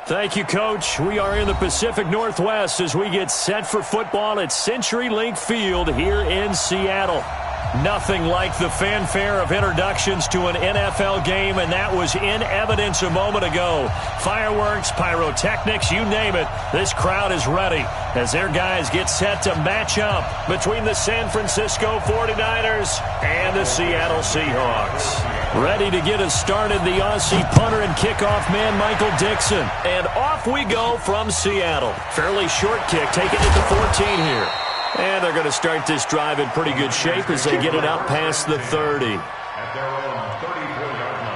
Thank you, Coach. We are in the Pacific Northwest as we get set for football at CenturyLink Field here in Seattle. Nothing like the fanfare of introductions to an NFL game, and that was in evidence a moment ago. Fireworks, pyrotechnics, you name it. This crowd is ready as their guys get set to match up between the San Francisco 49ers and the Seattle Seahawks. Ready to get us started, the Aussie punter and kickoff man, Michael Dixon. And off we go from Seattle. Fairly short kick, taking it to 14 here. And they're going to start this drive in pretty good shape as they get it up past the 30. At their own 34-yard line.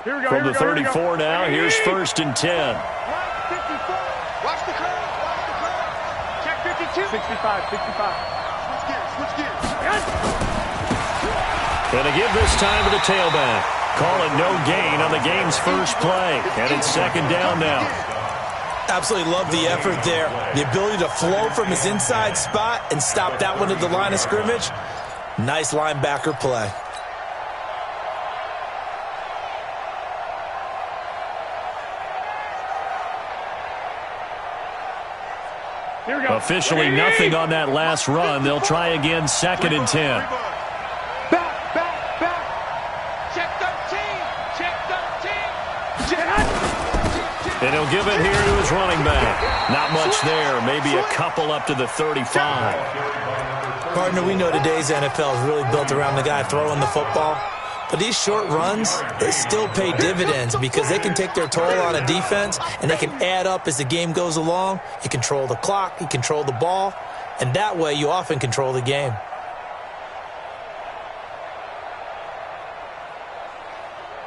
From the 34 now, here's 1st and 10. Watch the curve. Check 52. 65. Switch gears. Going to give this time to the tailback. Call it no gain on the game's first play. And it's 2nd down now. Absolutely love the effort there. The ability to flow from his inside spot and stop that one at the line of scrimmage. Nice linebacker play. Officially nothing on that last run. They'll try again, 2nd and 10. Back. Check 13. And he'll give it here to his running back. Not much there. Maybe a couple up to the 35. Partner, we know today's NFL is really built around the guy throwing the football. But these short runs, they still pay dividends because they can take their toll on a defense and they can add up as the game goes along. You control the clock, you control the ball, and that way you often control the game.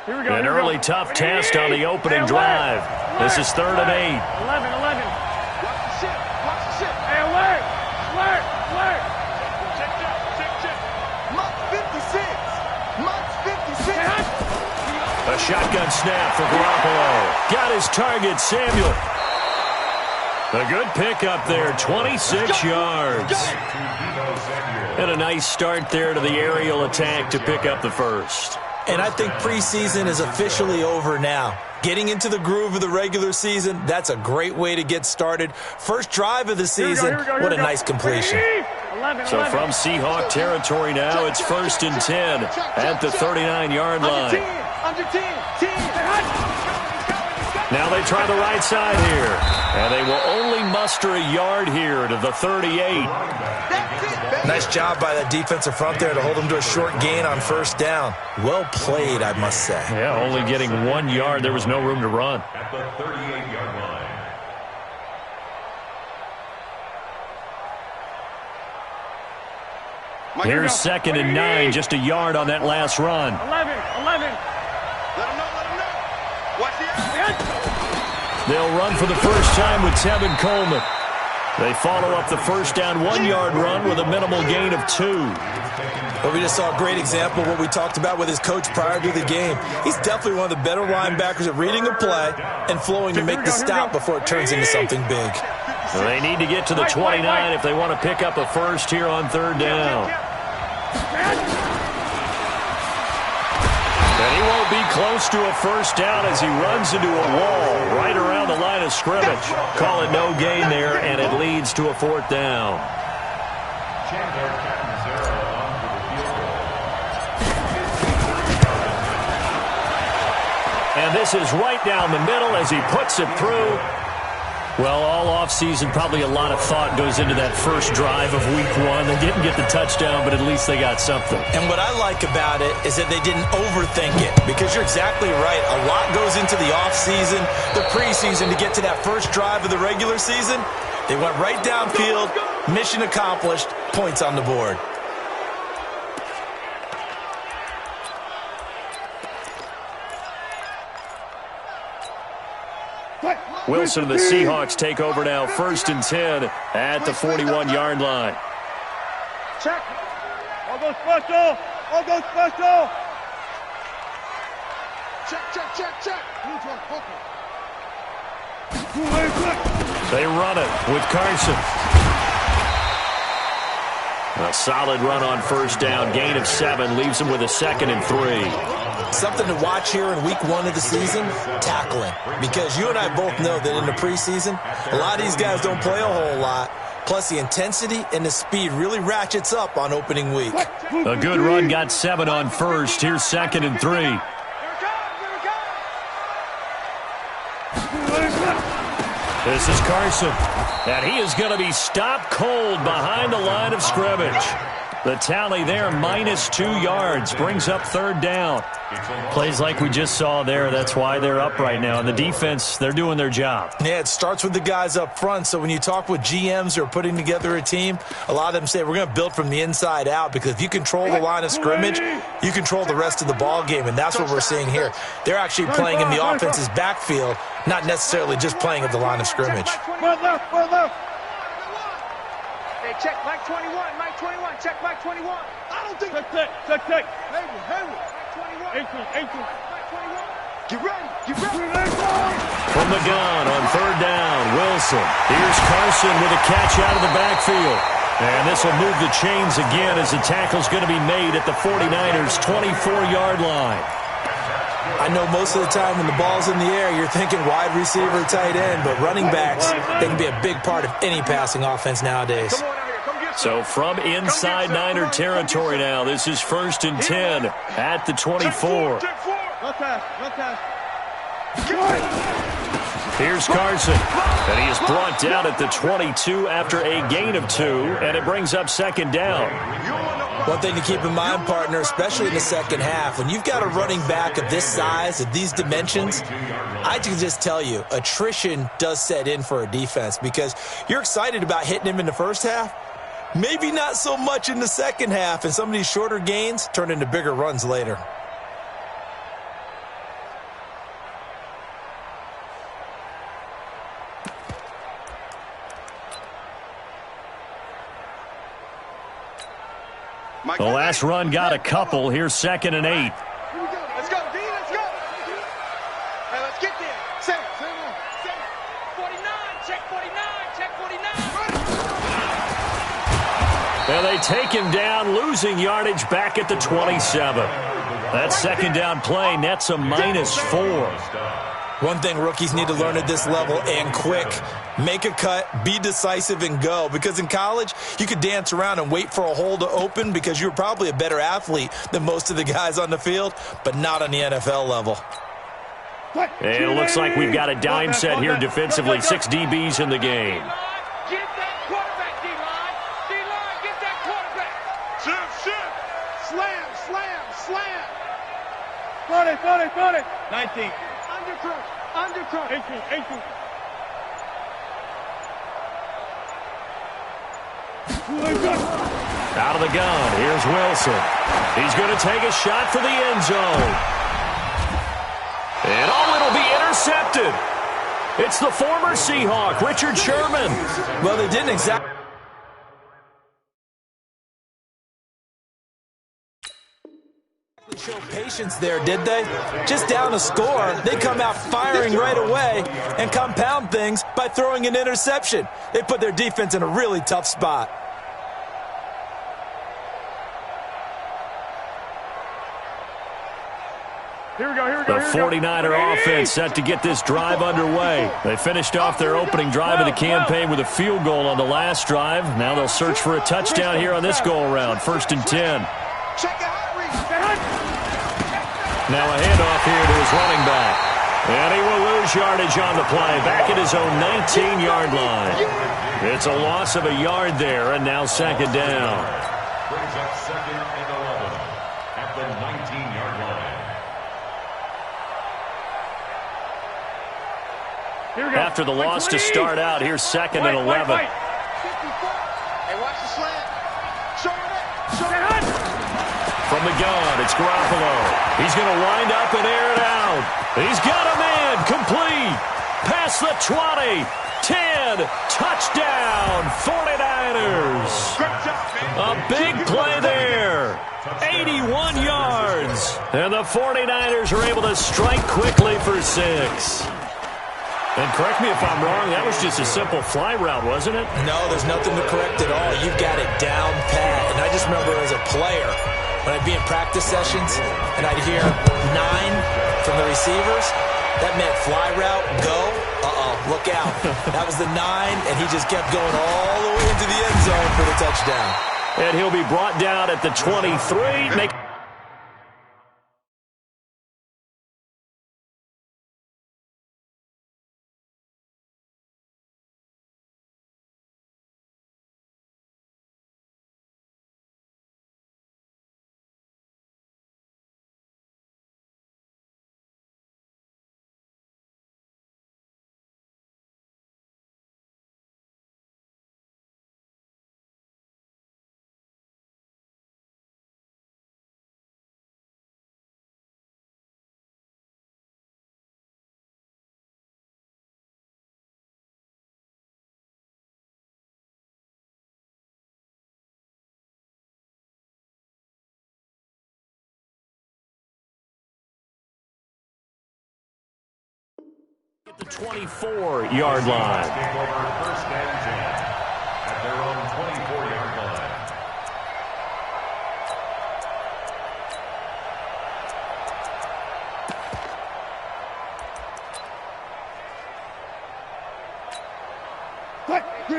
An early tough test on the opening drive. This is 3rd and 8. 11. Watch the ship. Hey, alert. Check. Mark 56. A shotgun snap for Garoppolo. Got his target, Samuel. A good pickup there, 26 yards. And a nice start there to the aerial attack to pick up the first. And I think preseason is officially over now. Getting into the groove of the regular season, that's a great way to get started. First drive of the season, what a nice completion. So from Seahawk territory now, it's 1st and 10 at the 39-yard line. Now they try the right side here. And they will only muster a yard here to the 38. Nice job by that defensive front there to hold them to a short gain on 1st down. Well played, I must say. Yeah, only getting 1 yard. There was no room to run. At the 38-yard line. Here's 2nd and 9, just a yard on that last run. 11. Let him know. Watch the edge. They'll run for the first time with Tevin Coleman. They follow up the 1st down 1-yard run with a minimal gain of 2. Well, we just saw a great example of what we talked about with his coach prior to the game. He's definitely one of the better linebackers at reading a play and flowing to make the stop before it turns into something big. Well, they need to get to the 29 if they want to pick up a first here on 3rd down. And he won't be close to a first down as he runs into a wall right around the line of scrimmage. Call it no gain there, and it leads to a 4th down. And this is right down the middle as he puts it through. Well, all offseason, probably a lot of thought goes into that first drive of week 1. They didn't get the touchdown, but at least they got something. And what I like about it is that they didn't overthink it, because you're exactly right. A lot goes into the offseason, the preseason to get to that first drive of the regular season. They went right downfield, mission accomplished, points on the board. Wilson and the Seahawks take over now, 1st and 10 at the 41-yard line. Check. All go special. All go special. Check. They run it with Carson. A solid run on 1st down. Gain of 7 leaves them with a 2nd and 3. Something to watch here in week 1 of the season, tackling. Because you and I both know that in the preseason, a lot of these guys don't play a whole lot. Plus, the intensity and the speed really ratchets up on opening week. A good run got 7 on 1st. Here's 2nd and 3. This is Carson, and he is going to be stopped cold behind the line of scrimmage. The tally there, -2 yards, brings up 3rd down. Plays like we just saw there, that's why they're up right now. And the defense, they're doing their job. Yeah, it starts with the guys up front. So when you talk with GMs who are putting together a team, a lot of them say we're going to build from the inside out, because if you control the line of scrimmage, you control the rest of the ball game, and that's what we're seeing here. They're actually playing in the offense's backfield, not necessarily just playing at the line of scrimmage. Hey, check Mike 21. Check Mike 21. I don't think. Check. Hayward. Mike 21. 18. Get ready. From the gun on 3rd down, Wilson. Here's Carson with a catch out of the backfield. And this will move the chains again as the tackle's going to be made at the 49ers' 24-yard line. I know most of the time when the ball's in the air, you're thinking wide receiver, tight end, but running backs, they can be a big part of any passing offense nowadays. So from inside Niner territory now, this is 1st and 10 at the 24. Here's Carson, and he is brought down at the 22 after a gain of 2, and it brings up 2nd down. One thing to keep in mind, partner, especially in the second half, when you've got a running back of this size, of these dimensions, I can just tell you, attrition does set in for a defense, because you're excited about hitting him in the first half, maybe not so much in the second half, and some of these shorter gains turn into bigger runs later. The last run got a couple. Here's 2nd and 8. Let's go, D. Let's go. Hey, let's get there. Say it. 49. Check 49. And they take him down, losing yardage back at the 27. That 2nd down play nets a -4. One thing rookies need to learn at this level, and quick, make a cut, be decisive, and go. Because in college, you could dance around and wait for a hole to open because you're probably a better athlete than most of the guys on the field, but not on the NFL level. And it looks like we've got a dime set here defensively. 6 DBs in the game. Get that quarterback, D-line. D-line, get that quarterback. Shift. Slam. 40. 19. Undercut. 18. Out of the gun, here's Wilson. He's going to take a shot for the end zone. And it'll be intercepted. It's the former Seahawk, Richard Sherman. Well, they didn't exactly show patience there, did they? Just down a score, they come out firing right away and compound things by throwing an interception. They put their defense in a really tough spot. Here we go. The 49er offense set to get this drive underway. They finished off their opening drive of the campaign with a field goal on the last drive. Now they'll search for a touchdown here on this go-around. 1st and 10. Now a handoff here to his running back. And he will lose yardage on the play. Back at his own 19-yard line. It's a loss of a yard there, and now 2nd down. Brings up 2nd and 11 at the 19-yard line. After the loss to start out, here's 2nd and 11. Hey, watch the slant. Show it. From the gun, it's Garoppolo. He's going to wind up and air it out. He's got a man, complete. Past the 20. 10. Touchdown, 49ers. A big play there. 81 yards. And the 49ers are able to strike quickly for 6. And correct me if I'm wrong, that was just a simple fly route, wasn't it? No, there's nothing to correct at all. You've got it down pat. And I just remember as a player, when I'd be in practice sessions and I'd hear 9 from the receivers, that meant fly route, go. Look out. That was the 9, and he just kept going all the way into the end zone for the touchdown. And he'll be brought down at the 23. At the 24-yard line. First and 10 at their own 24-yard line.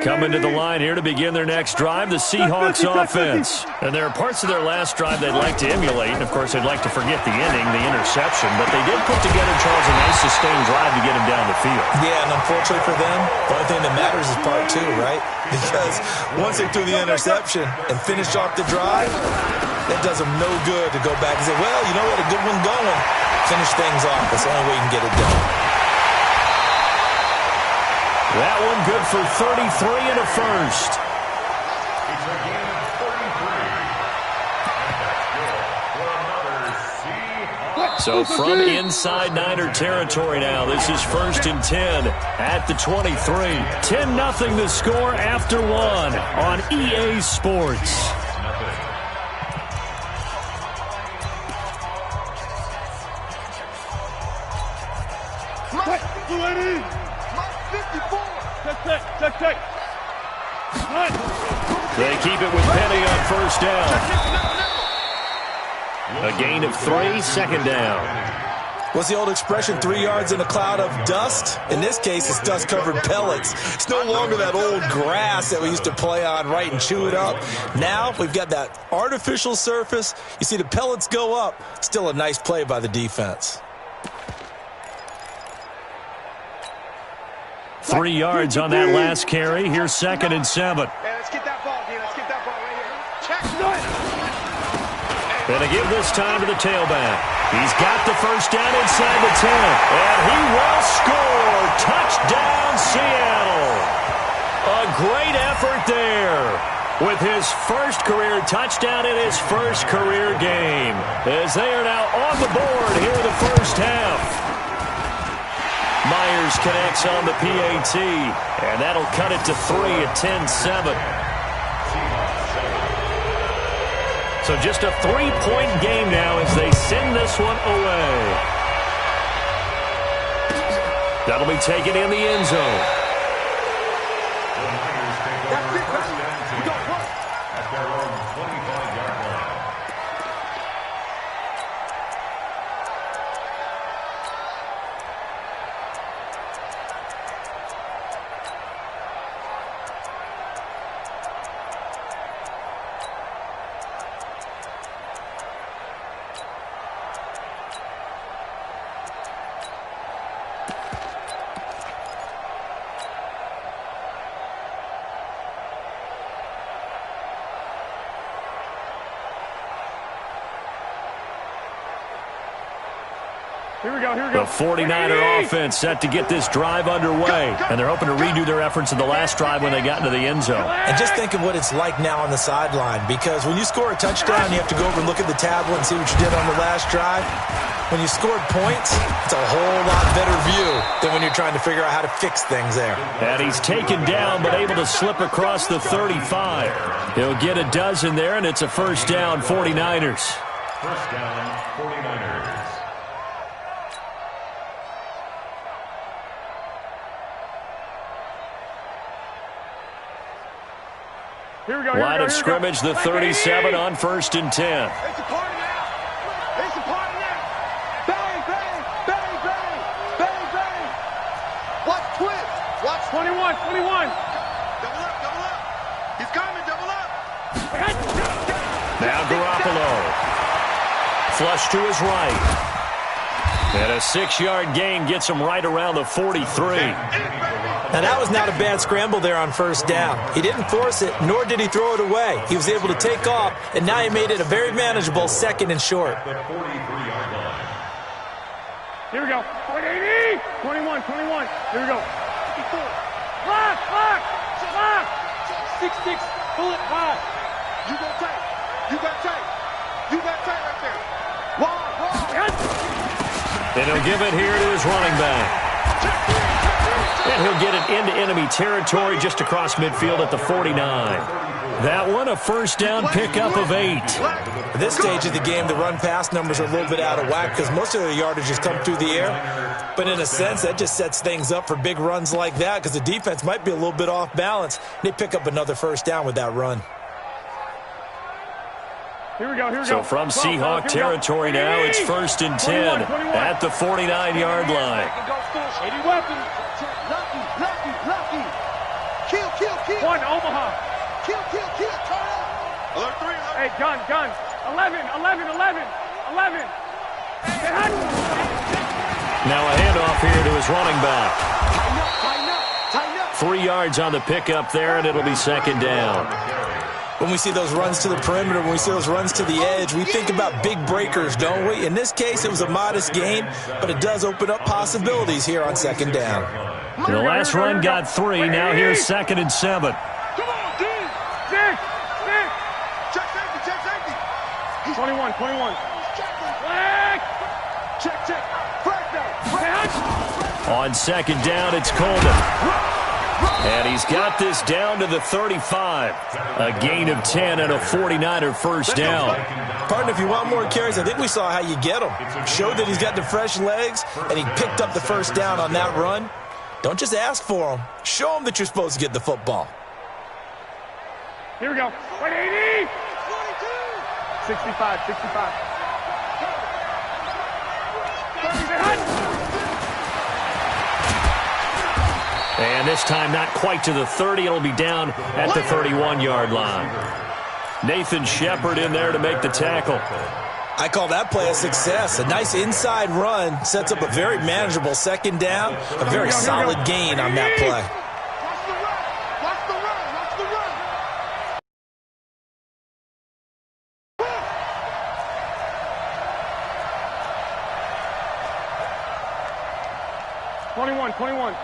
Coming to the line here to begin their next drive, the Seahawks offense. And there are parts of their last drive they'd like to emulate. And, of course, they'd like to forget the inning, the interception. But they did put together, Charles, a nice sustained drive to get him down the field. Yeah, and unfortunately for them, the only thing that matters is part 2, right? Because once they threw the interception and finished off the drive, it does them no good to go back and say, well, you know what, a good one going. Finish things off. That's the only way you can get it done. That one good for 33 and a first. It's a gain of 33. And that's good for another So from inside Niner territory now, this is 1st and 10 at the 23. 10-0 the score after 1 on EA Sports. They keep it with Penny on first down. A gain of 3, second down. What's the old expression, 3 yards in a cloud of dust? In this case, it's dust-covered pellets. It's no longer that old grass that we used to play on, right, and chew it up. Now we've got that artificial surface. You see the pellets go up. Still a nice play by the defense. 3 yards on that last carry. Here's 2nd and 7. Hey, let's get that ball, D. Let's get that ball right here. Check. And to give this time to the tailback. He's got the first down inside the 10. And he will score. Touchdown, Seattle. A great effort there with his first career touchdown in his first career game. As they are now on the board here in the first half. Myers connects on the PAT, and that'll cut it to 3 at 10-7. So just a 3-point game now as they send this one away. That'll be taken in the end zone. That's it, buddy. We got one. at their own 25-yard line. Here we go, here we go. The 49er offense set to get this drive underway. And they're hoping to redo their efforts in the last drive when they got into the end zone. And just think of what it's like now on the sideline, because when you score a touchdown, you have to go over and look at the tablet and see what you did on the last drive. When you scored points, it's a whole lot better view than when you're trying to figure out how to fix things there. And he's taken down, but able to slip across the 35. He'll get a dozen there, and it's a first down, 49ers. First down, 49ers. Here we go, Line of scrimmage, the 37 on 1st and 10. It's a party now. It's a party now. Bang, bang, bang, bang, bang, bang. Watch twist. Watch 21, 21. Double up, double up. He's coming, double up. Now Garoppolo. Flush to his right. And a 6-yard gain gets him right around the 43. Now, that was not a bad scramble there on 1st down. He didn't force it, nor did he throw it away. He was able to take off, and now he made it a very manageable 2nd and short. The 43-yard line. Here we go. 180. 21, 21. Here we go. 54. Lock, lock, lock. 6-6. Pull it high. You got tight. You got tight. You got tight right there. Wide. And he'll give it here to his running back. And he'll get it into enemy territory just across midfield at the 49. That one, a first down pickup of 8. At this stage of the game, the run-pass numbers are a little bit out of whack because most of the yardage has come through the air. But in a sense, that just sets things up for big runs like that because the defense might be a little bit off balance. They pick up another first down with that run. Here we go, here we So go. from Seahawk territory now, it's 1st and 10 at the 49-yard line. 80 weapons. Lucky, lucky, lucky. Kill, kill, kill. 1, Omaha. Kill, kill, kill. Turn up. Alert 3. Hey, gun, gun. 11, 11, 11, 11. Now a handoff here to his running back. Tighten up, tighten up, tighten up. 3 yards on the pickup there, and it'll be 2nd down. When we see those runs to the perimeter, when we see those runs to the edge, we think about big breakers, don't we? In this case, it was a modest gain, but it does open up possibilities here on 2nd down. The last run got 3. Now here's 2nd and 7. Come on, D. 6, 6. Check safety, check safety. 21, 21. Flag. Check, check. Flag down. On 2nd down, it's Coleman. And he's got this down to the 35. A gain of 10 and a 49er first down. Partner, if you want more carries, I think we saw how you get him. Showed that he's got the fresh legs, and he picked up the first down on that run. Don't just ask for him. Show him that you're supposed to get the football. Here we go. 180. 65, 65. And this time not quite to the 30. It'll be down at the 31-yard line. Nathan Shepard in there to make the tackle. I call that play a success. A nice inside run sets up a very manageable 2nd down. A very solid gain on that play. Watch the run. Watch the run. Watch the run. 21, 21.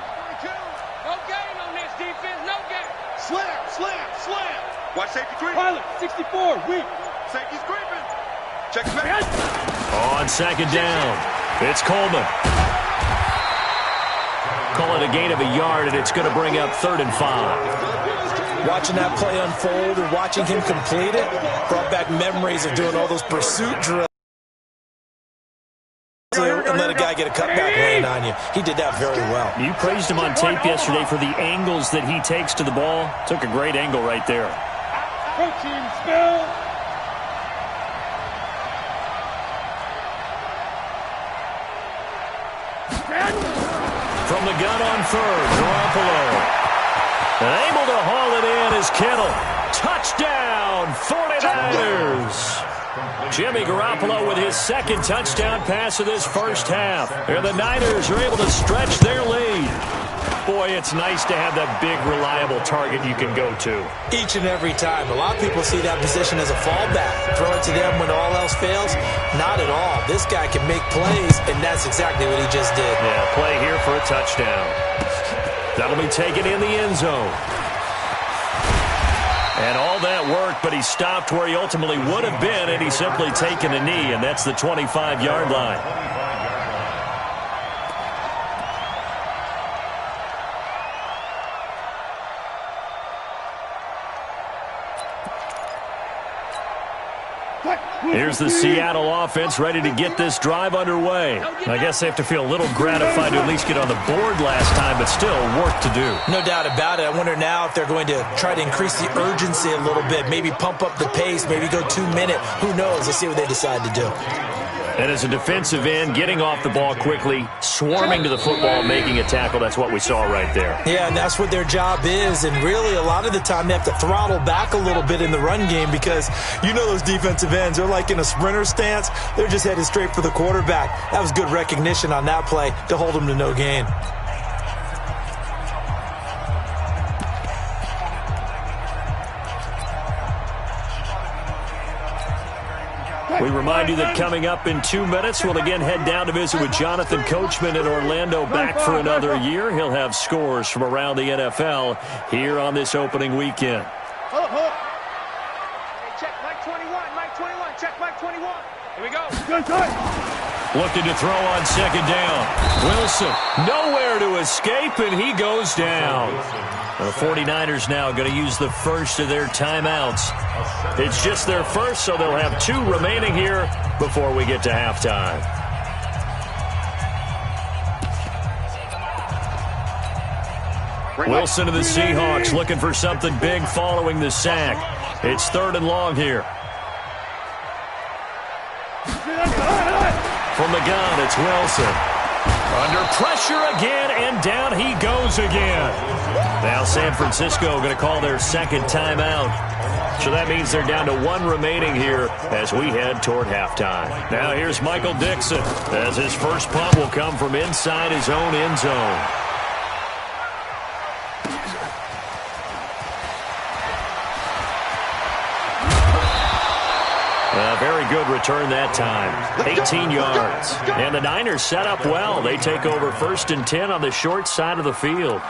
No game on this defense, no game. Slam, slam, slam. Watch safety creep. Pilot, 64, weak. Safety's creeping. Check back. On 2nd down, it's Coleman. Call it a gain of a yard, and it's going to bring up 3rd and 5. Watching that play unfold and watching him complete it brought back memories of doing all those pursuit drills and let a guy get a cutback land on you. He did that very well. You praised him on tape yesterday for the angles that he takes to the ball. Took a great angle right there. Coaching spill. From the gun on 3rd, Garoppolo. Able to haul it in is Kittle. Touchdown, 49ers. Jimmy Garoppolo with his 2nd touchdown pass of this first half. And the Niners are able to stretch their lead. boy, it's nice to have that big, reliable target you can go to. Each and every time. A lot of people see that position as a fallback. Throw it to them when all else fails. Not at all. This guy can make plays, and that's exactly what he just did. Yeah, play here for a touchdown. That'll be taken in the end zone. And all that work, but he stopped where he ultimately would have been, and he's simply taken a knee, and that's the 25-yard line. Here's the Seattle offense ready to get this drive underway. I guess they have to feel a little gratified to at least get on the board last time, but still work to do. No doubt about it. I wonder now if they're going to try to increase the urgency a little bit, maybe pump up the pace, maybe go 2-minute. Who knows? Let's see what they decide to do. And as a defensive end, getting off the ball quickly, swarming to the football, making a tackle, that's what we saw right there. Yeah, and that's what their job is. And really, a lot of the time, they have to throttle back a little bit in the run game because you know those defensive ends, they're like in a sprinter stance. They're just headed straight for the quarterback. That was good recognition on that play to hold them to no gain. We remind you that coming up in 2 minutes, we'll again head down to visit with Jonathan Coachman in Orlando, back for another year. He'll have scores from around the NFL here on this opening weekend. Hold up. Hey, check Mike 21, Mike 21, check Mike 21. Here we go. Looking to throw on second down. Wilson, nowhere to escape, and he goes down. The 49ers now going to use the first of their timeouts. It's just their first, so they'll have 2 remaining here before we get to halftime. Wilson of the Seahawks looking for something big following the sack. It's 3rd and long here. From the gun, it's Wilson. Under pressure again, and down he goes again. Now San Francisco going to call their second timeout. So that means they're down to 1 remaining here as we head toward halftime. Now here's Michael Dixon as his first punt will come from inside his own end zone. A very good return that time. 18 yards. And the Niners set up well. They take over 1st and 10 on the short side of the field.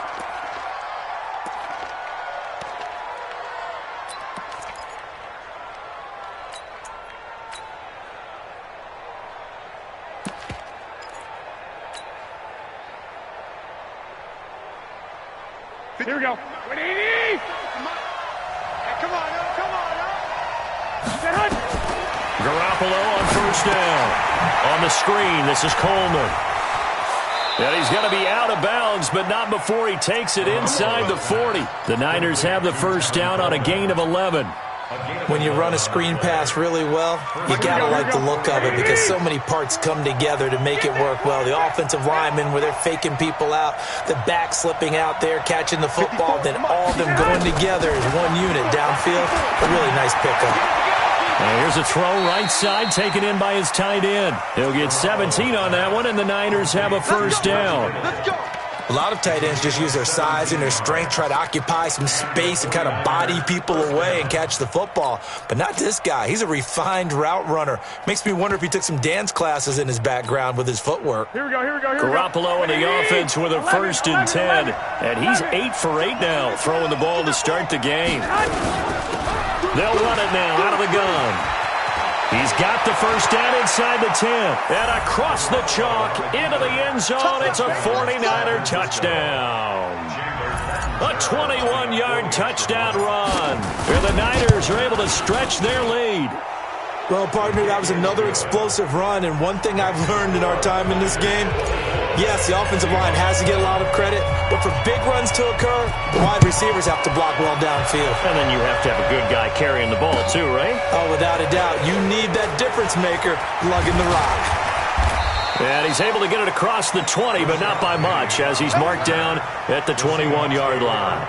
Here we go. Hey, come on. Garoppolo on first down. On the screen, this is Coleman. And he's going to be out of bounds, but not before he takes it inside the 40. The Niners have the first down on a gain of 11. When you run a screen pass really well, you got to like the look of it because so many parts come together to make it work well. The offensive linemen, where they're faking people out, the back slipping out there, catching the football, then all of them going together as one unit downfield. A really nice pickup. And here's a throw right side taken in by his tight end. He'll get 17 on that one, and the Niners have a first down. A lot of tight ends just use their size and their strength, try to occupy some space and kind of body people away and catch the football. But not this guy. He's a refined route runner. Makes me wonder if he took some dance classes in his background with his footwork. Here we go. Garoppolo in the offense with a 1st and 10. And he's 8 for 8 now, throwing the ball to start the game. They'll run it now out of the gun. He's got the first down inside the 10. And across the chalk into the end zone. It's a 49er touchdown. A 21-yard touchdown run. Where the Niners are able to stretch their lead. Well, partner, that was another explosive run. And one thing I've learned in our time in this game, yes, the offensive line has to get a lot of credit, but for big runs to occur, the wide receivers have to block well downfield. And then you have to have a good guy carrying the ball too, right? Oh, without a doubt. You need that difference maker lugging the rock. And he's able to get it across the 20, but not by much, as he's marked down at the 21-yard line.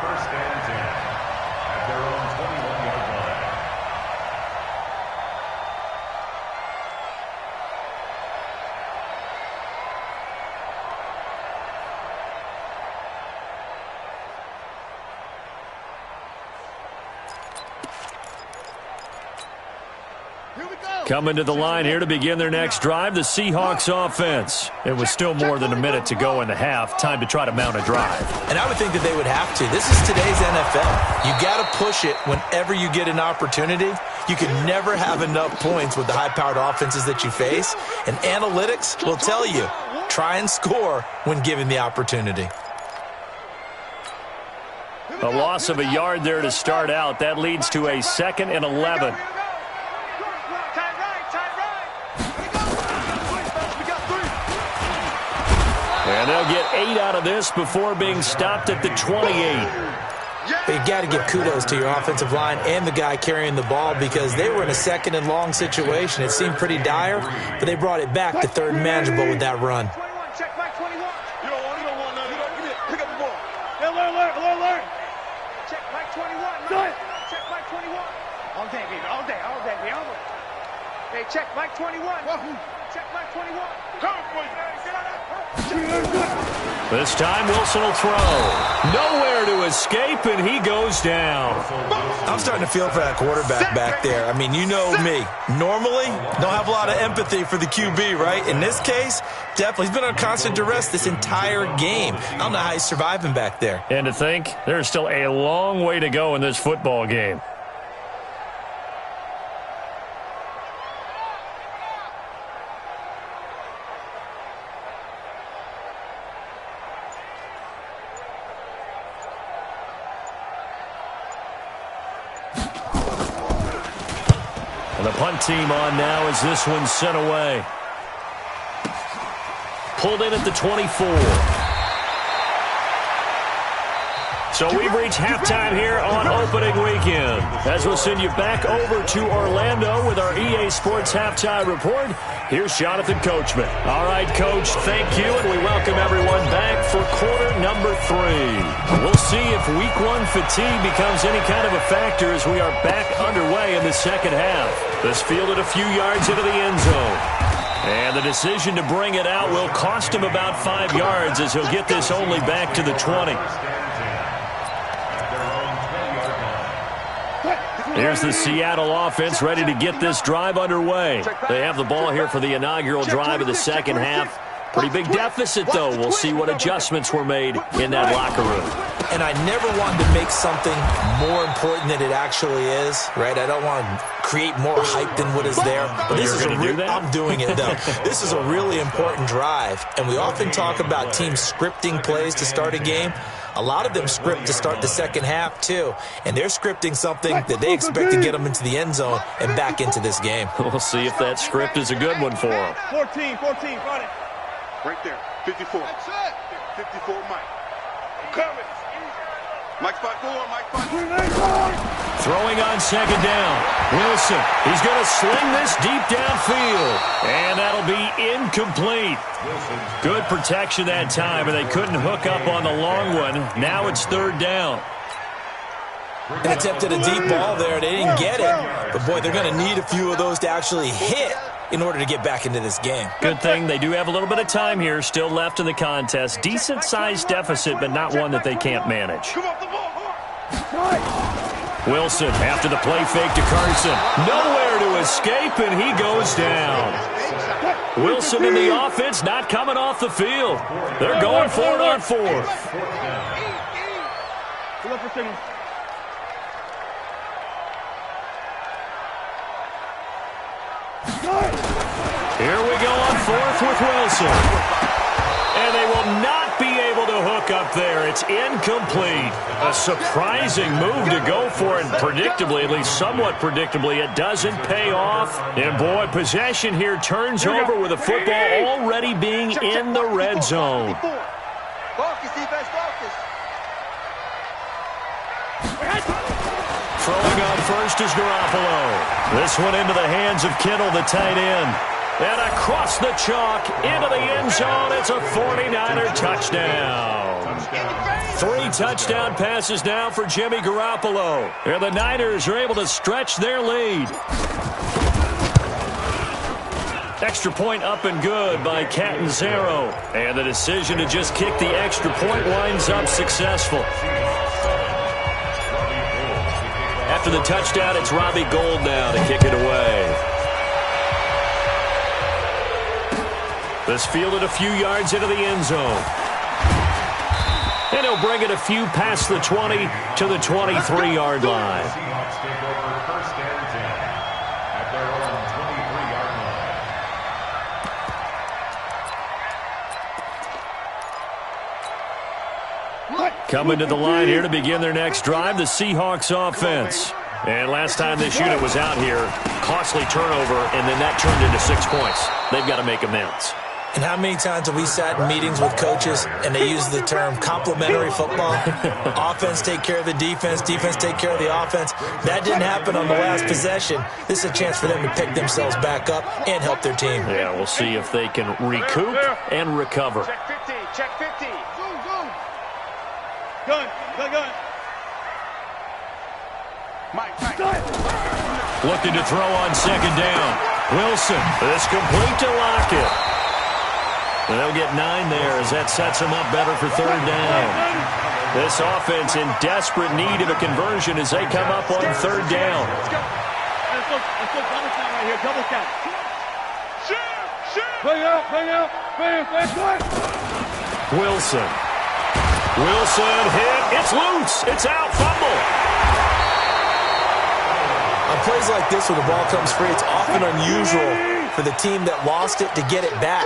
Coming to the line here to begin their next drive, the Seahawks offense. It was still more than a minute to go in the half. Time to try to mount a drive. And I would think that they would have to. This is today's NFL. You got to push it whenever you get an opportunity. You can never have enough points with the high-powered offenses that you face. And analytics will tell you, try and score when given the opportunity. A loss of a yard there to start out. That leads to a 2nd and 11. And they'll get 8 out of this before being stopped at the 28. You got to give kudos to your offensive line and the guy carrying the ball because they were in a 2nd and long situation. It seemed pretty dire, but they brought it back to 3rd and manageable with that run. Check Mike 21. You don't want none. Pick up the ball. Alert. Check Mike 21. Check Mike 21. All day, baby. All day. Hey, check Mike 21. Check Mike 21. Come on, boys. This time Wilson will throw. Nowhere to escape, and he goes down. I'm starting to feel for that quarterback back there. I mean, you know me. Normally, don't have a lot of empathy for the QB, right? In this case, definitely. He's been under constant duress this entire game. I don't know how he's surviving back there. And to think, there's still a long way to go in this football game. And the punt team on now as this one's sent away. Pulled in at the 24. So we've reached halftime here on opening weekend. As we'll send you back over to Orlando with our EA Sports Halftime Report, here's Jonathan Coachman. All right, Coach, thank you, and we welcome everyone back for quarter number 3. We'll see if Week 1 fatigue becomes any kind of a factor as we are back underway in the second half. This fielded a few yards into the end zone. And the decision to bring it out will cost him about 5 yards as he'll get this only back to the 20. Here's the Seattle offense ready to get this drive underway. They have the ball here for the inaugural drive of the second half. Pretty big deficit, though. We'll see what adjustments were made in that locker room. And I never wanted to make something more important than it actually is, right? I don't want to create more hype than what is there. But this is I'm doing it, though. This is a really important drive. And we often talk about teams scripting plays to start a game. A lot of them script to start the second half, too. And they're scripting something that they expect to get them into the end zone and back into this game. We'll see if that script is a good one for them. 14, run it. Right there, 54. 54, Mike. I'm coming. Mike 5-4, Mike 5-4. Throwing on second down. Wilson, he's going to sling this deep downfield. And that'll be incomplete. Good protection that time, and they couldn't hook up on the long one. Now it's 3rd down. They attempted a deep ball there. They didn't get it. But, boy, they're going to need a few of those to actually hit in order to get back into this game. Good thing they do have a little bit of time here still left in the contest. Decent-sized deficit, but not one that they can't manage. Wilson, after the play fake to Carson. Nowhere to escape, and he goes down. Wilson in the offense not coming off the field. They're going for it on 4th. Here we go on 4th with Wilson. And they will not be able to hook up there. It's incomplete. A surprising move to go for it. Predictably, at least somewhat predictably, it doesn't pay off. And, boy, possession here turns over with the football already being in the red zone. Throwing on first is Garoppolo. This one into the hands of Kittle, the tight end. And across the chalk, into the end zone, it's a 49er touchdown. 3 touchdown passes now for Jimmy Garoppolo. And the Niners are able to stretch their lead. Extra point up and good by Catanzaro. And the decision to just kick the extra point winds up successful. After the touchdown, it's Robbie Gould now to kick it away. This fielded a few yards into the end zone. And he'll bring it a few past the 20 to the 23-yard line. Seahawks take over first and 10 at their own 23-yard line. Coming to the line here to begin their next drive, the Seahawks offense. And last time this unit was out here, costly turnover, and then that turned into 6 points. They've got to make amends. And how many times have we sat in meetings with coaches and they use the term complementary football? Offense take care of the defense, defense take care of the offense. That didn't happen on the last possession. This is a chance for them to pick themselves back up and help their team. Yeah, we'll see if they can recoup and recover. Check 50, check 50. Zoom, zoom. Gun. Mike. Looking to throw on second down. Wilson, this complete to Lockett. And they'll get 9 there as that sets them up better for third down. This offense in desperate need of a conversion as they come up on third down. Let's go double count right here, double count. Bring out. Wilson hit. It's loose. It's out. Fumble. On plays like this where the ball comes free, it's often unusual for the team that lost it to get it back.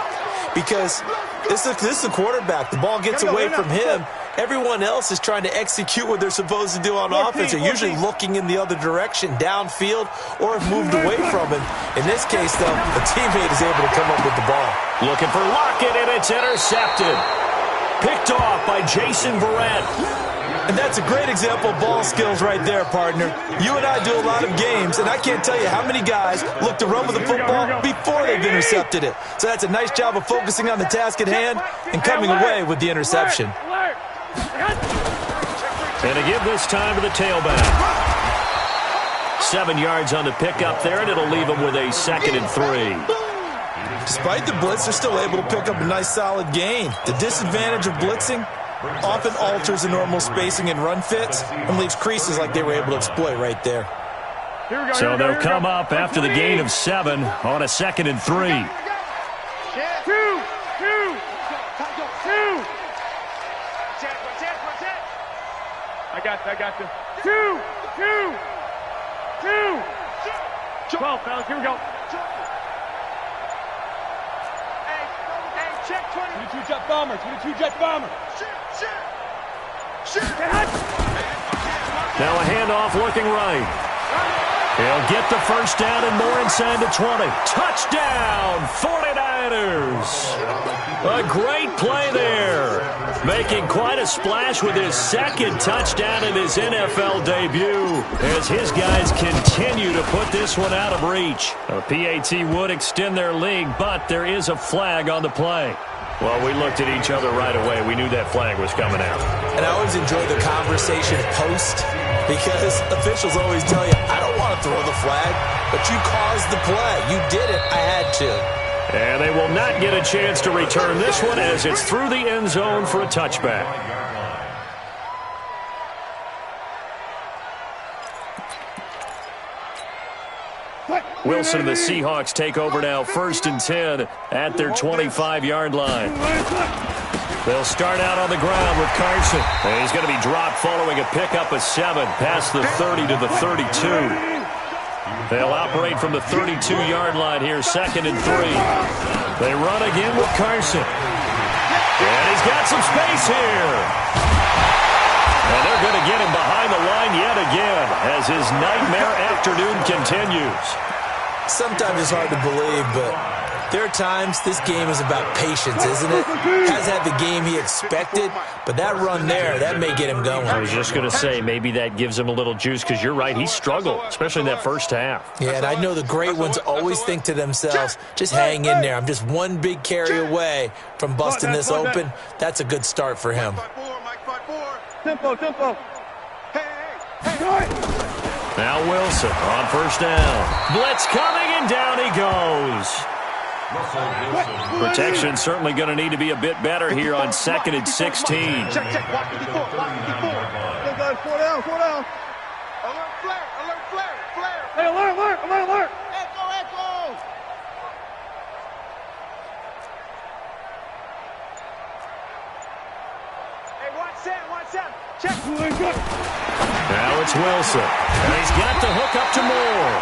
Because this is the quarterback. The ball gets away from him. Everyone else is trying to execute what they're supposed to do on offense. They're usually looking in the other direction, downfield, or have moved away from him. In this case, though, a teammate is able to come up with the ball. Looking for Lockett, and it's intercepted. Picked off by Jason Verrett. And that's a great example of ball skills right there, partner. You and I do a lot of games, and I can't tell you how many guys look to run with the football before they've intercepted it. So that's a nice job of focusing on the task at hand and coming away with the interception. And to give this time to the tailback. 7 yards on the pickup there, and it'll leave them with a 2nd and 3. Despite the blitz, they're still able to pick up a nice solid gain. The disadvantage of blitzing often alters the normal spacing and run fits and leaves creases like they were able to exploit right there. So they'll come up after the gain of 7 on a 2nd and 3. Two. I got this. Two. 12, fellas, here we go. Hey, check 20. 22 jet bomber. Now a handoff looking right. He'll get the first down and more inside the 20. Touchdown, 49ers. A great play there. Making quite a splash with his 2nd touchdown in his NFL debut as his guys continue to put this one out of reach. A PAT would extend their lead, but there is a flag on the play. Well, we looked at each other right away. We knew that flag was coming out. And I always enjoy the conversation post because officials always tell you, I don't want to throw the flag, but you caused the play. You did it. I had to. And they will not get a chance to return this one as it's through the end zone for a touchback. Wilson and the Seahawks take over now, 1st and 10 at their 25-yard line. They'll start out on the ground with Carson. And he's going to be dropped following a pickup of 7 past the 30 to the 32. They'll operate from the 32-yard line here, 2nd and 3. They run again with Carson. And he's got some space here. And they're going to get him behind the line yet again as his nightmare afternoon continues. Sometimes it's hard to believe, but there are times this game is about patience, isn't it? Has had the game he expected, but that run there, that may get him going. I was just going to say, maybe that gives him a little juice because you're right, he struggled, especially in that first half. Yeah, and I know the great ones always think to themselves, just hang in there. I'm just one big carry away from busting this open. That's a good start for him. Tempo. Now Wilson on first down. Blitz coming, and down he goes. Protection certainly going to need to be a bit better here on 2nd and 16. Check. Block 54. Four down. Alert flare. Hey, alert. Echo. Check. Now it's Wilson. And he's got the hook up to Moore.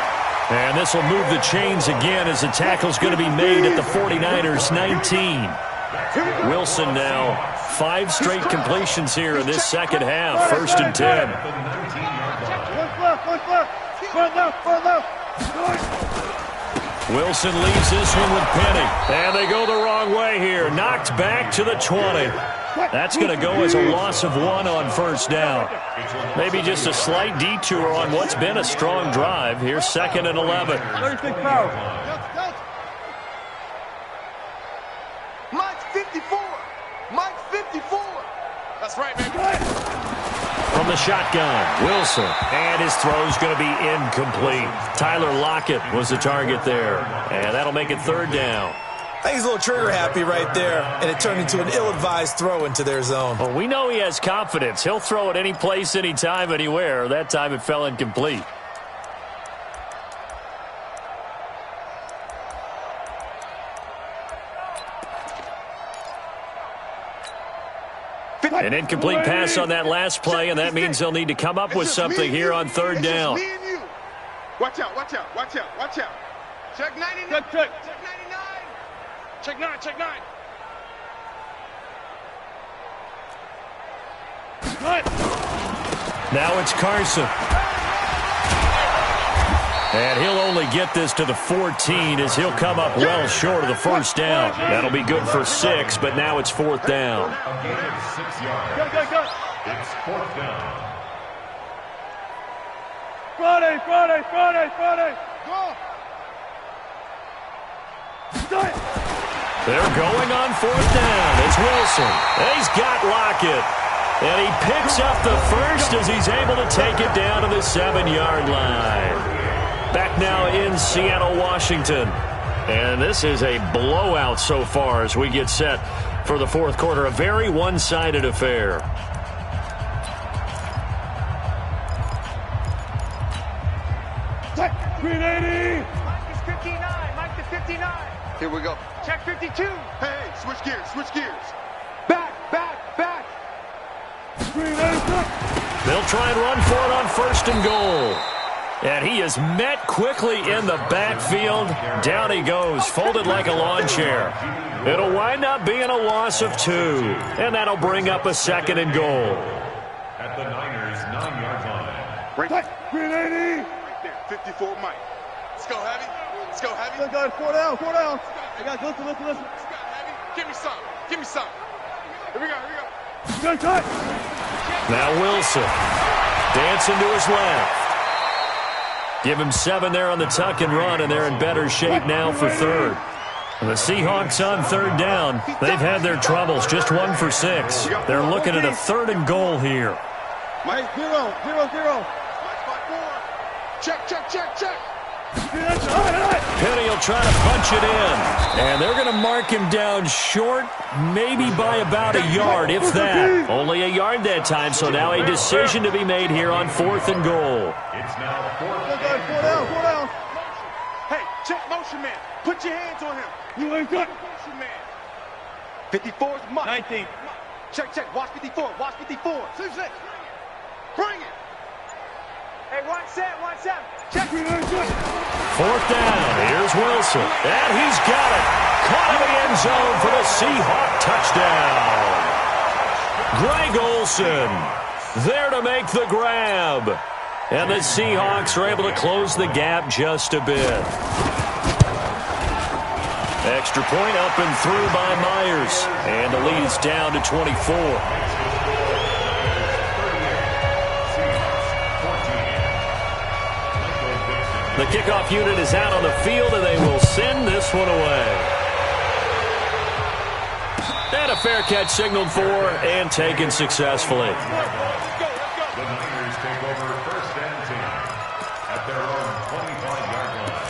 And this will move the chains again as the tackle's going to be made at the 49ers 19. Wilson now 5 straight completions here in this second half. 1st and 10. Wilson leaves this one with Penny. And they go the wrong way here. Knocked back to the 20. That's going to go as a loss of 1 on 1st down. Maybe just a slight detour on what's been a strong drive. Here's 2nd and 11. 36 power. Mike's 54. Mike's 54. That's right, man. From the shotgun, Wilson. And his throw's going to be incomplete. Tyler Lockett was the target there. And that'll make it 3rd down. I think he's a little trigger happy right there, and it turned into an ill-advised throw into their zone. Well, we know he has confidence. He'll throw it any place, anytime, anywhere. That time it fell incomplete. An incomplete pass on that last play, and that means they'll need to come up with something here on 3rd down. Watch out, watch out, watch out, watch out. Check 99. Check. Check 99. Check 9, check 9. Now it's Carson. And he'll only get this to the 14 as he'll come up well short of the 1st down. That'll be good for 6, but now it's 4th down. A gain of 6 yards. Go. It's 4th down. Friday. Go. They're going on 4th down. It's Wilson. He's got Lockett. And he picks up the 1st as he's able to take it down to the 7-yard line. Back now in Seattle, Washington. And this is a blowout so far as we get set for the 4th quarter. A very one-sided affair. Green 80. Mike is 59. Mike to 59. Here we go. Check 52. Hey, switch gears, switch gears. Back. Green 80. They'll try and run for it on 1st and goal. And he is met quickly in the backfield. Down he goes, folded like a lawn chair. It'll wind up being a loss of 2. And that'll bring up a 2nd and goal. At the Niners' 9-yard line. Right, Green 80. right there, 54 Mike. Let's go, Heavy. Let's go, Heavy. Look, guys, 4 down. Hey, guys, listen. Let's go, Heavy. Give me some. Here we go. Good cut. Now Wilson. Dancing to his left. Give him 7 there on the tuck and run, and they're in better shape now for 3rd. And the Seahawks on 3rd down. They've had their troubles, just 1 for 6. They're looking at a 3rd and goal here. Mike, 0. Mike 5-4. Check. Penny will try to punch it in. And they're going to mark him down short, maybe by about a yard, if that. Only a yard that time, so now a decision to be made here on 4th and goal. It's now 4th Look, guys, 4 down. Hey, check motion man. Put your hands on him. You ain't good. Motion man. 54 is Mike. 19. Check. Watch 54. Bring it. Hey, 1-7. Check. Green 80. 4th down. Here's Wilson. And he's got it. Caught in the end zone for the Seahawk touchdown. Greg Olsen there to make the grab. And the Seahawks are able to close the gap just a bit. Extra point up and through by Myers. And the lead is down to 24. The kickoff unit is out on the field, and they will send this one away. And a fair catch signaled for and taken successfully. The Niners take over 1st and 10 at their own 25-yard line.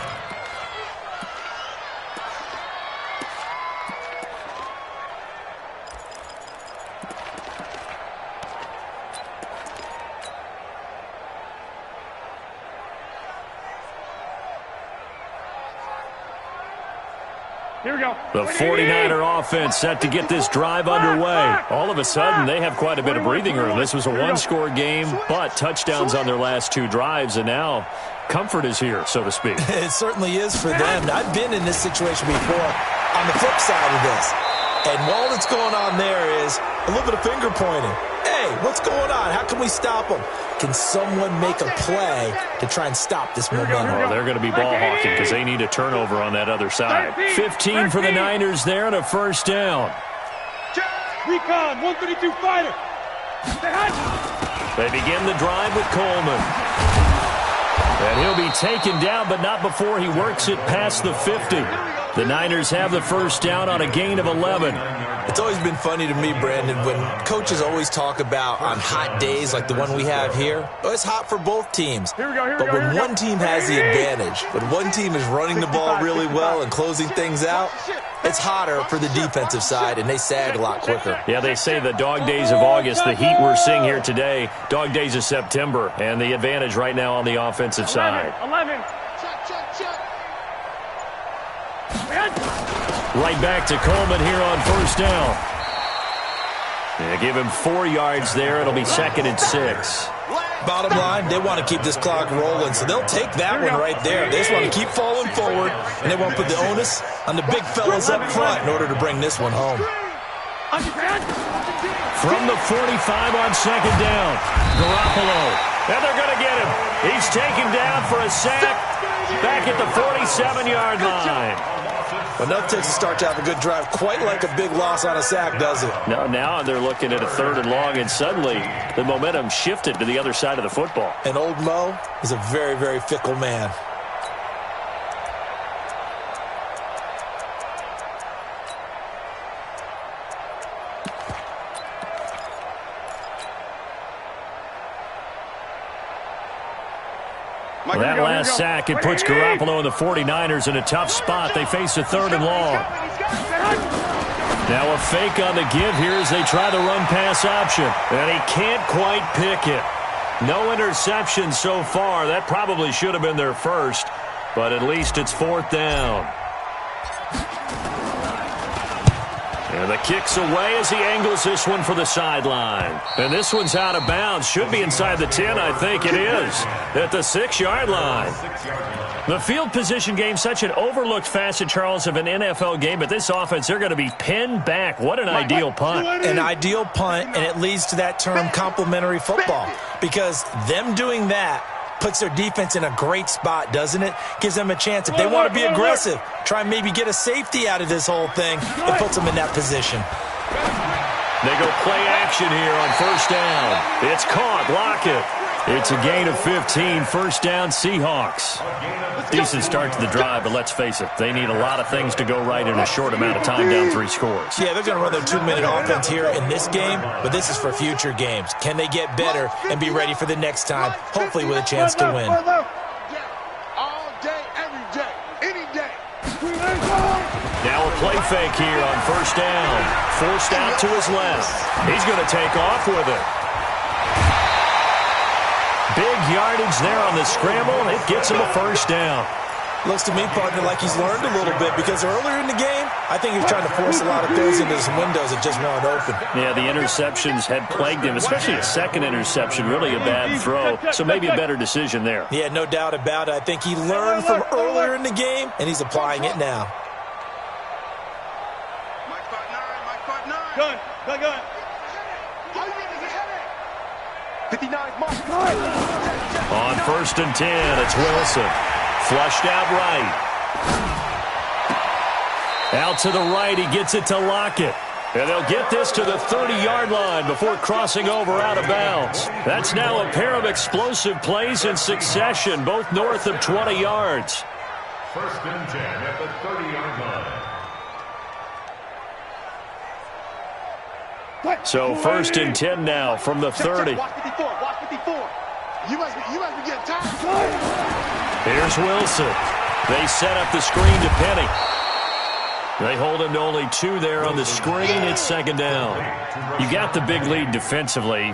Here we go. The 49er offense set to get this drive underway. All of a sudden, they have quite a bit of breathing room. This was a one-score game, but touchdowns on their last 2 drives, and now comfort is here, so to speak. It certainly is for them. I've been in this situation before on the flip side of this. And while what's going on there is a little bit of finger pointing. Hey, what's going on? How can we stop them? Can someone make a play to try and stop this momentum? Well, they're going to be ball hawking because they need a turnover on that other side. 15 for the Niners there and a first down. Recon, 132 fighter. They begin the drive with Coleman. And he'll be taken down, but not before he works it past the 50. The Niners have the first down on a gain of 11. It's always been funny to me, Brandon, when coaches always talk about on hot days like the one we have here. Oh, it's hot for both teams. But when one team has the advantage, when one team is running the ball really well and closing things out, it's hotter for the defensive side, and they sag a lot quicker. Yeah, they say the dog days of August, the heat we're seeing here today, dog days of September, and the advantage right now on the offensive side. 11. Right back to Coleman here on first down. They give him 4 yards there. It'll be 2nd and 6. Bottom line, they want to keep this clock rolling, so they'll take that one right there. They just want to keep falling forward, and they won't put the onus on the big fellas up front in order to bring this one home. From the 45 on 2nd down, Garoppolo. And they're going to get him. He's taken down for a sack back at the 47-yard line. Enough takes to start to have a good drive, quite like a big loss on a sack, does it? No, now they're looking at a 3rd and long, and suddenly the momentum shifted to the other side of the football. And old Mo is a very, very fickle man. That last sack, it puts Garoppolo and the 49ers in a tough spot. They face a 3rd and long. Now a fake on the give here as they try the run-pass option. And he can't quite pick it. No interception so far. That probably should have been their first, but at least it's 4th down. And the kick's away as he angles this one for the sideline. And this one's out of bounds. Should be inside the 10, I think it is. At the 6-yard line. The field position game, such an overlooked facet, Charles, of an NFL game. But this offense, they're going to be pinned back. What an ideal punt. An ideal punt, and it leads to that term complementary football. Because them doing that puts their defense in a great spot, doesn't it? Gives them a chance. If they want to be aggressive, try and maybe get a safety out of this whole thing, it puts them in that position. They go play action here on first down. It's caught. Lockett. It's a gain of 15. First down, Seahawks. Decent start to the drive, but let's face it, they need a lot of things to go right in a short amount of time, down 3 scores. Yeah, they're going to run their 2-minute offense here in this game, but this is for future games. Can they get better and be ready for the next time, hopefully with a chance to win? All day, every day, any day. Now a play fake here on first down. Forced out to his left. He's going to take off with it. Big yardage there on the scramble, and it gets him a first down. Looks to me, partner, like he's learned a little bit, because earlier in the game, I think he was trying to force a lot of throws into some windows that just weren't open. Yeah, the interceptions had plagued him, especially a second interception, really a bad throw, so maybe a better decision there. Yeah, no doubt about it. I think he learned from earlier in the game, and he's applying it now. Gun. 59 mark. On first and 10, it's Wilson. Flushed out right. Out to the right, he gets it to Lockett. And they'll get this to the 30-yard line before crossing over out of bounds. That's now a pair of explosive plays in succession, both north of 20 yards. First and 10 at the 30-yard line. So first and 10 now from the 30. Watch 54. You must be getting tired. Here's Wilson. They set up the screen to Penny. They hold him to only 2 there on the screen. It's second down. You got the big lead defensively,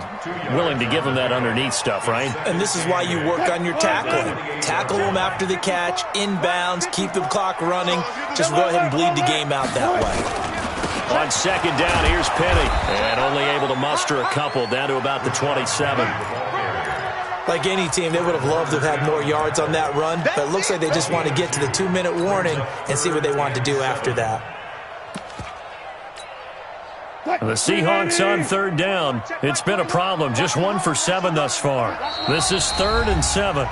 willing to give him that underneath stuff, right? And this is why you work on your tackling. Tackle them after the catch, inbounds, keep the clock running. Just go ahead and bleed the game out that way. On second down, here's Penny. And only able to muster a couple, down to about the 27. Like any team, they would have loved to have had more yards on that run, but it looks like they just want to get to the 2-minute warning and see what they want to do after that. The Seahawks on third down. It's been a problem. Just 1 for 7 thus far. This is 3rd and 7.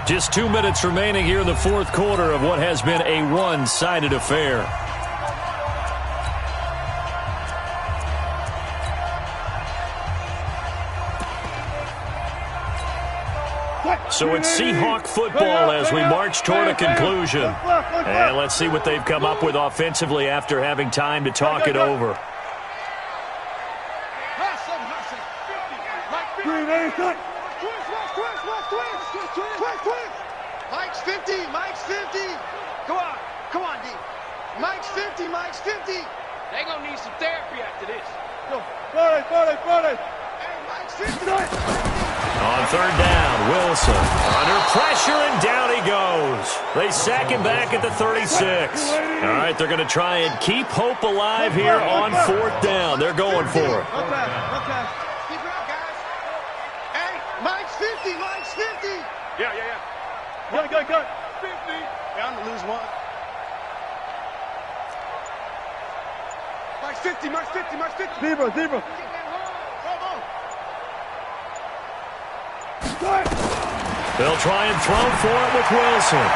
Just 2 minutes remaining here in the fourth quarter of what has been a one-sided affair. So it's Seahawk football as we march toward a conclusion. And let's see what they've come up with offensively after having time to talk it over. Mike's 50, Mike's 50. Come on, D. Mike's 50, Mike's 50. They gonna need some therapy after this. Hey, Mike's 50. On third down, Wilson under pressure, and down he goes. They sack him back at the 36. All right, they're going to try and keep hope alive here on fourth down. They're going for it. Okay. Keep it up, guys. Hey, Mike's 50, Mike's 50. Yeah. Go. 50. Yeah, I'm going to lose one. Mike's 50, Mike's 50, Mike's 50. Zebra. Come on. They'll try and throw for it with Wilson.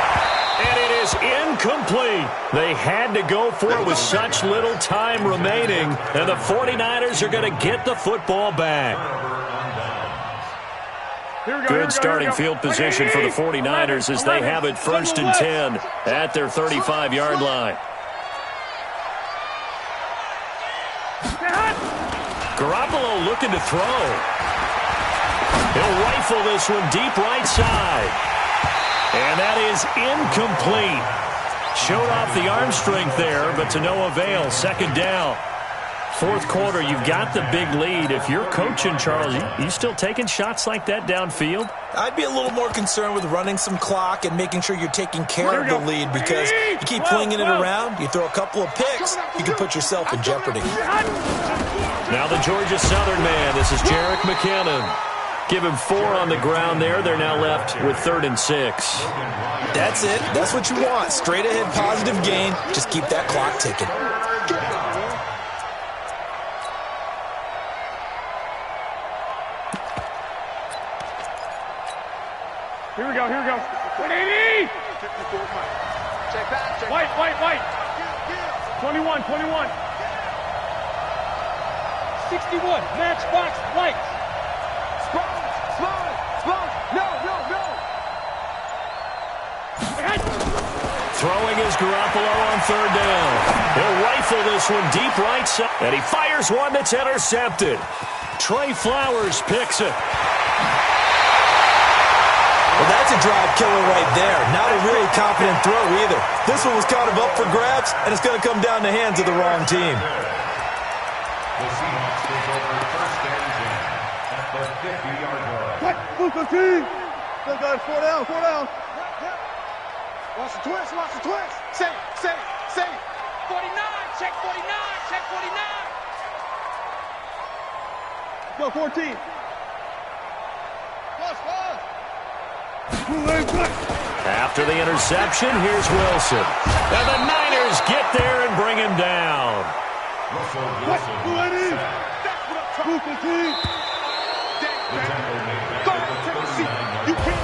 And it is incomplete. They had to go for it with such little time remaining. And the 49ers are going to get the football back. Good starting field position for the 49ers as they have it 1st and 10 at their 35-yard line. Garoppolo looking to throw. He'll rifle this one deep right side. And that is incomplete. Showed off the arm strength there, but to no avail. Second down. Fourth quarter, you've got the big lead. If you're coaching, Charles, you still taking shots like that downfield? I'd be a little more concerned with running some clock and making sure you're taking care of the lead, because you keep flinging it around, you throw a couple of picks, you can put yourself in jeopardy. Now the Georgia Southern man. This is Jerick McKinnon. Give him 4 on the ground there. They're now left with 3rd and 6. That's it. That's what you want. Straight ahead positive gain. Just keep that clock ticking. Here we go. 180. Check back. White. 21. 61. Matchbox white. Small. No. Throwing is Garoppolo on third down. He'll rifle this one deep right side. And he fires one that's intercepted. Trey Flowers picks it. Well, that's a drive killer right there. Not a really confident throw either. This one was kind of up for grabs, and it's going to come down the hands of the wrong team. The Seahawks take over 1st and 10 at the 50-yard line. Luka team. They got 4 down. Watch the twist. Say it. 49, check 49. Go 14. After the interception, here's Wilson. And the Niners get there and bring him down.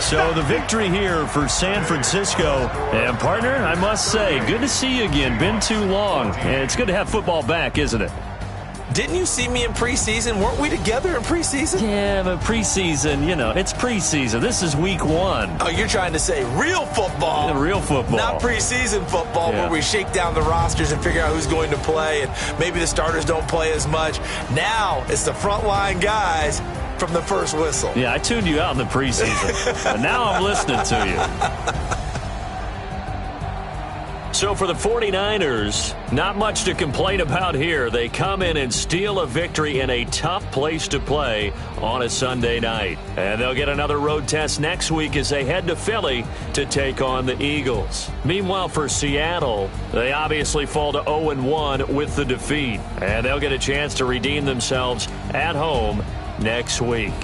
So the victory here for San Francisco. And, partner, I must say, good to see you again. Been too long. And it's good to have football back, isn't it? Didn't you see me in preseason? Weren't we together in preseason? Yeah, but preseason, it's preseason. This is week 1. Oh, you're trying to say real football. Yeah, real football. Not preseason football where we shake down the rosters and figure out who's going to play, and maybe the starters don't play as much. Now it's the frontline guys from the first whistle. Yeah, I tuned you out in the preseason. And now I'm listening to you. So for the 49ers, not much to complain about here. They come in and steal a victory in a tough place to play on a Sunday night. And they'll get another road test next week as they head to Philly to take on the Eagles. Meanwhile, for Seattle, they obviously fall to 0-1 with the defeat. And they'll get a chance to redeem themselves at home next week.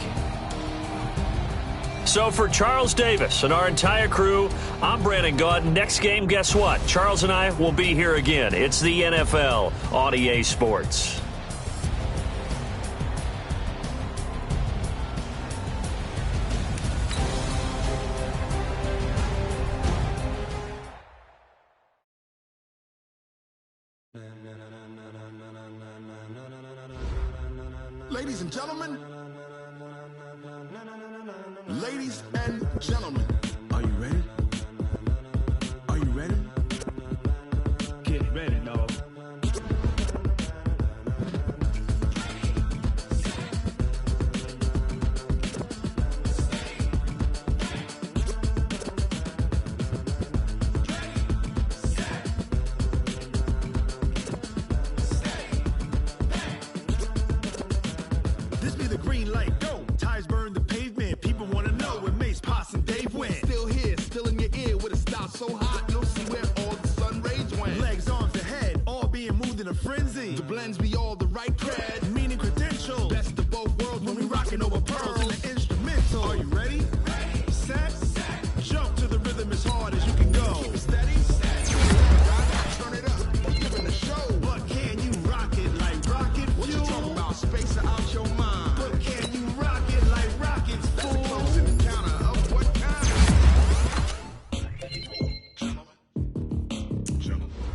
So for Charles Davis and our entire crew, I'm Brandon Gaudin. Next game, guess what? Charles and I will be here again. It's the NFL on EA Sports. Ladies and gentlemen, ladies and gentlemen, are you ready? Are you ready? Get ready, dog. This be the green light, go. Tires burn the pavement. People want to know where Mace, Poss, and Dave went. Still here, still in your ear with a style so hot, you'll see where all the sun rays went. Legs, arms, and head, all being moved in a frenzy. The blends be all the right cred, meaning credentials. Best of both worlds when we rockin' over pearls in the instrumental. Are you ready? Set, jump to the rhythm as hard as you can go. Keep it steady, turn it up, giving a show. But can you rock it like rocket fuel? What you talking about? Space out your mind. But can you rock it like rockets, fool? That's a close encounter of what kind?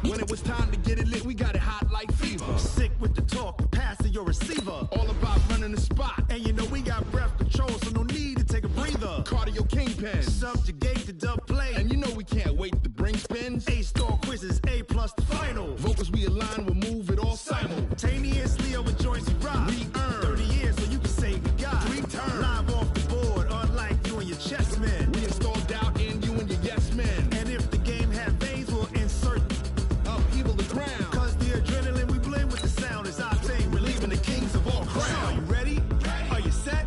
When it was time to get it lit, we got it hot like fever. Sick with the talk, passing your receiver. All about running the spot. And you know we got breath control, so no need to take a breather. Cardio kingpin, subjugate the dub play. And you know we can't wait to bring spins. A-star quizzes, A+ the final. Vocals we align, we'll move it all simultaneously over joints we rock. We earn 30 years, so you can say we got 3 turns. Live off the board, unlike you and your chess men. We install doubt in you and your yes men. And if the game had veins, we'll insert upheaval the ground. Cause the adrenaline we blend with the sound is our thing. We're leaving the kings of all crowns. So are you ready? Are you set?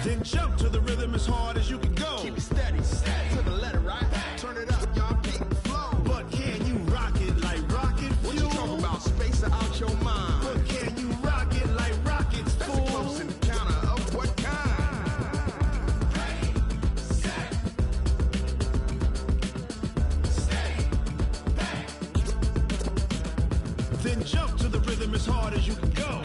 Then jump to the rhythm as hard as you can go. Keep it steady, to the letter, right? Turn it up, y'all keep the flow. But can you rock it like rocket fuel? What you talking about? Space out your mind. But can you rock it like rockets, fool? That's a close encounter of what kind? Then jump to the rhythm as hard as you can go.